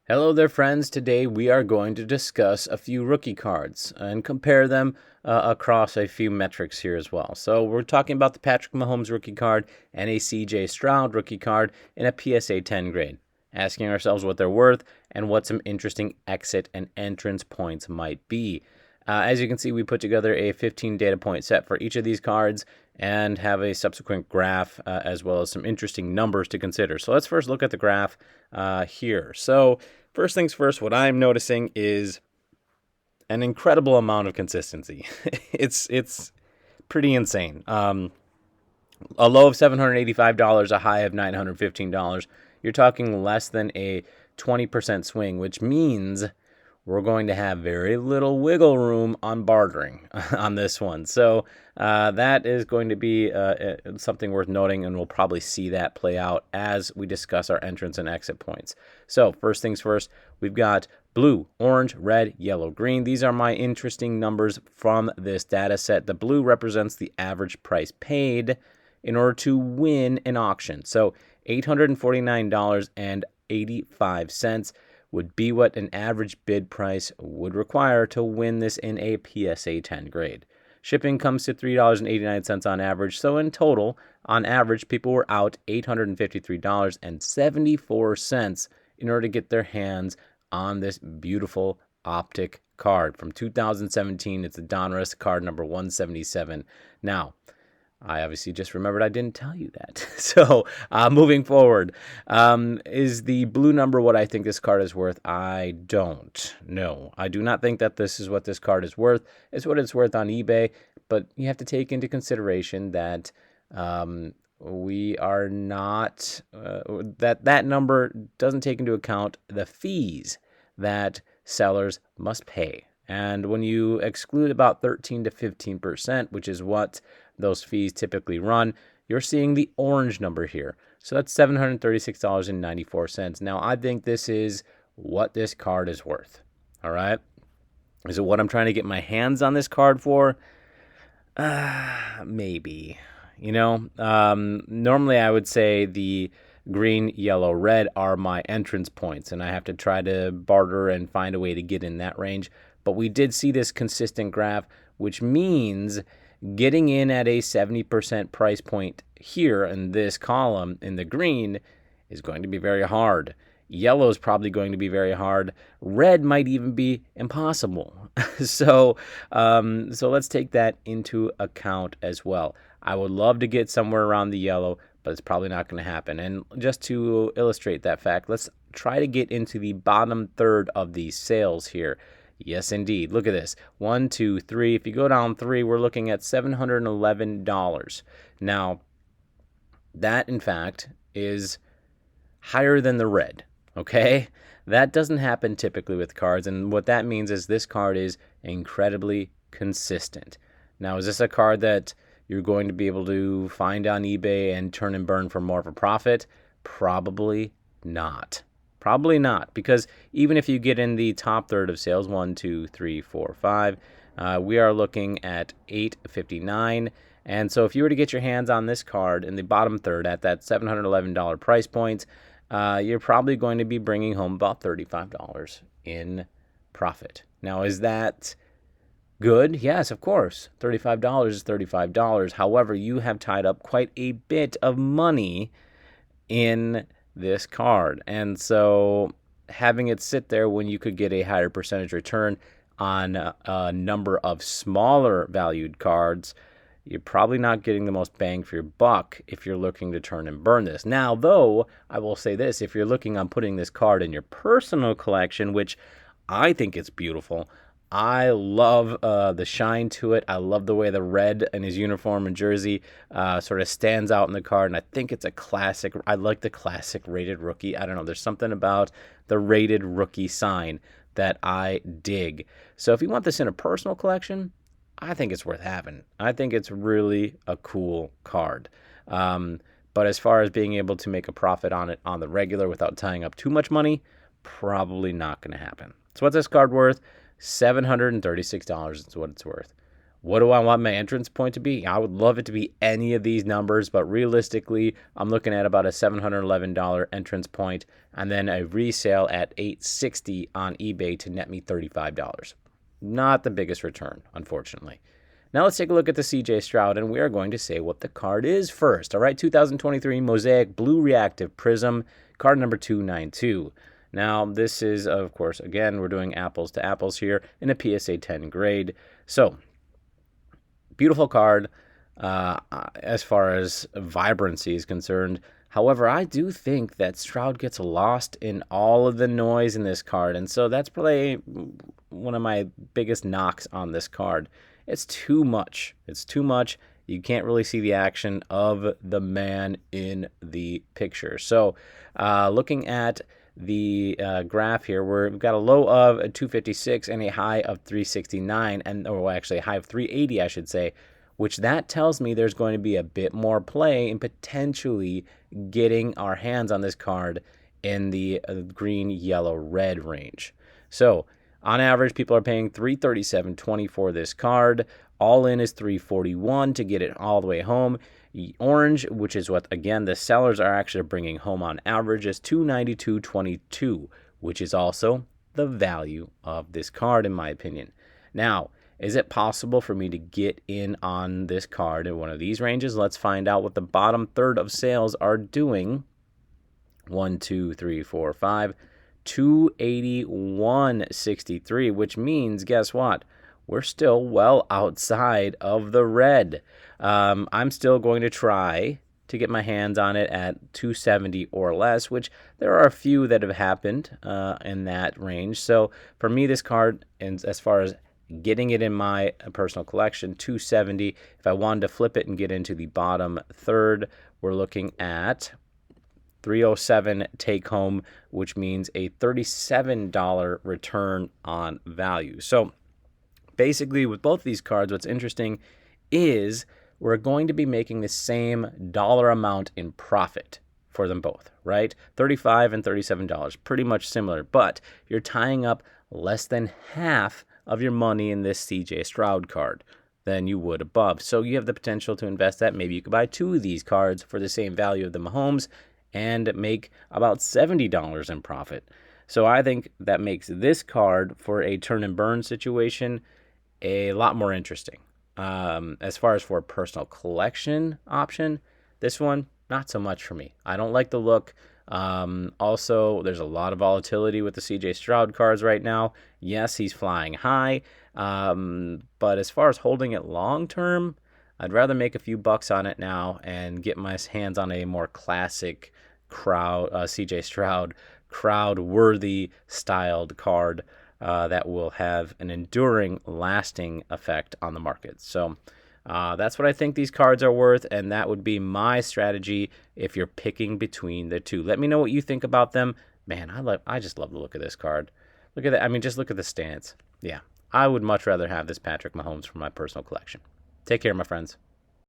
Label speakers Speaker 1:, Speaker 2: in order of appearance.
Speaker 1: Hello there, friends. Today we are going to discuss a few rookie cards and compare them across a few metrics here as well. So we're talking about the Patrick Mahomes rookie card and a CJ Stroud rookie card in a PSA 10 grade, asking ourselves what they're worth and what some interesting exit and entrance points might be. As you can see, we put together a 15 data point set for each of these cards and have a subsequent graph as well as some interesting numbers to consider. So let's first look at the graph here. So first things first, what I'm noticing is an incredible amount of consistency. it's pretty insane. A low of $785, a high of $915. You're talking less than a 20% swing, which means we're going to have very little wiggle room on bartering on this one. So that is going to be something worth noting, and we'll probably see that play out as we discuss our entrance and exit points. So first things first, we've got blue, orange, red, yellow, green. These are my interesting numbers from this data set. The blue represents the average price paid in order to win an auction. So $849.85 would be what an average bid price would require to win this in a PSA 10 grade. Shipping comes to $3.89 on average, so in total, on average, people were out $853.74 in order to get their hands on this beautiful Optic card. From 2017, it's a Donruss card number 177. Now, I obviously just remembered I didn't tell you that. So moving forward, is the blue number what I think this card is worth? I don't know. I do not think that this is what this card is worth. It's what it's worth on eBay, but you have to take into consideration that we are not, that number doesn't take into account the fees that sellers must pay. And when you exclude about 13 to 15%, which is what those fees typically run, you're seeing the orange number here. So that's $736.94. Now, I think this is what this card is worth. All right. Is it what I'm trying to get my hands on this card for? Maybe. Normally I would say the green, yellow, red are my entrance points, and I have to try to barter and find a way to get in that range. But we did see this consistent graph, which means getting in at a 70% price point here in this column in the green is going to be very hard. Yellow is probably going to be very hard. Red might even be impossible. So let's take that into account as well. I would love to get somewhere around the yellow, but it's probably not going to happen. And just to illustrate that fact, let's try to get into the bottom third of these sales here. Yes, indeed. Look at this. 1, 2, 3. If you go down 3, we're looking at $711. Now, that, in fact, is higher than the red, okay? That doesn't happen typically with cards, and what that means is this card is incredibly consistent. Now, is this a card that you're going to be able to find on eBay and turn and burn for more of a profit? Probably not. Probably not, because even if you get in the top third of sales, 1, 2, 3, 4, 5, we are looking at $859. And so if you were to get your hands on this card in the bottom third at that $711 price point, you're probably going to be bringing home about $35 in profit. Now, is that good? Yes, of course. $35 is $35. However, you have tied up quite a bit of money in this card, and so having it sit there when you could get a higher percentage return on a number of smaller valued cards, you're probably not getting the most bang for your buck if you're looking to turn and burn this. Now, though, I will say this, if you're looking on putting this card in your personal collection, which I think it's beautiful, I love the shine to it. I love the way the red in his uniform and jersey sort of stands out in the card, and I think it's a classic. I like the classic rated rookie. I don't know. There's something about the rated rookie sign that I dig. So if you want this in a personal collection, I think it's worth having. I think it's really a cool card. But as far as being able to make a profit on it on the regular without tying up too much money, probably not going to happen. So what's this card worth? $736 is what it's worth. What do I want my entrance point to be? I would love it to be any of these numbers, but realistically, I'm looking at about a $711 entrance point and then a resale at $860 on eBay to net me $35. Not the biggest return, unfortunately. Now let's take a look at the CJ Stroud, and we are going to say what the card is first. All right, 2023 Mosaic Blue Reactive Prizm, card number 292. Now, this is, of course, again, we're doing apples to apples here in a PSA 10 grade. So, beautiful card as far as vibrancy is concerned. However, I do think that Stroud gets lost in all of the noise in this card, and so that's probably one of my biggest knocks on this card. It's too much. It's too much. You can't really see the action of the man in the picture. So, looking at the graph here, we've got a low of 256 and a high of 369, or actually a high of 380, I should say, which that tells me there's going to be a bit more play in potentially getting our hands on this card in the green, yellow, red range. So on average, people are paying $337.20 for this card. All in is $341 to get it all the way home. Orange, which is what, again, the sellers are actually bringing home on average, is $292.22, which is also the value of this card, in my opinion. Now, is it possible for me to get in on this card in one of these ranges? Let's find out what the bottom third of sales are doing. 1, 2, 3, 4, 5. 281.63, which means, guess what? We're still well outside of the red. I'm still going to try to get my hands on it at 270 or less, which there are a few that have happened in that range. So for me, this card, as far as getting it in my personal collection, 270. If I wanted to flip it and get into the bottom third, we're looking at 307 take home, which means a $37 return on value. So basically, with both these cards, what's interesting is we're going to be making the same dollar amount in profit for them both, right? $35 and $37, pretty much similar, but you're tying up less than half of your money in this CJ Stroud card than you would above. So you have the potential to invest that. Maybe you could buy two of these cards for the same value of the Mahomes and make about $70 in profit. So I think that makes this card for a turn and burn situation a lot more interesting. As far as for a personal collection option, this one, not so much for me. I don't like the look. Also, there's a lot of volatility with the CJ Stroud cards right now. Yes, he's flying high. But as far as holding it long term, I'd rather make a few bucks on it now and get my hands on a more classic CJ Stroud crowd-worthy styled card that will have an enduring, lasting effect on the market. So that's what I think these cards are worth, and that would be my strategy if you're picking between the two. Let me know what you think about them. Man, I just love the look of this card. Look at that. I mean, just look at the stance. Yeah, I would much rather have this Patrick Mahomes for my personal collection. Take care, my friends.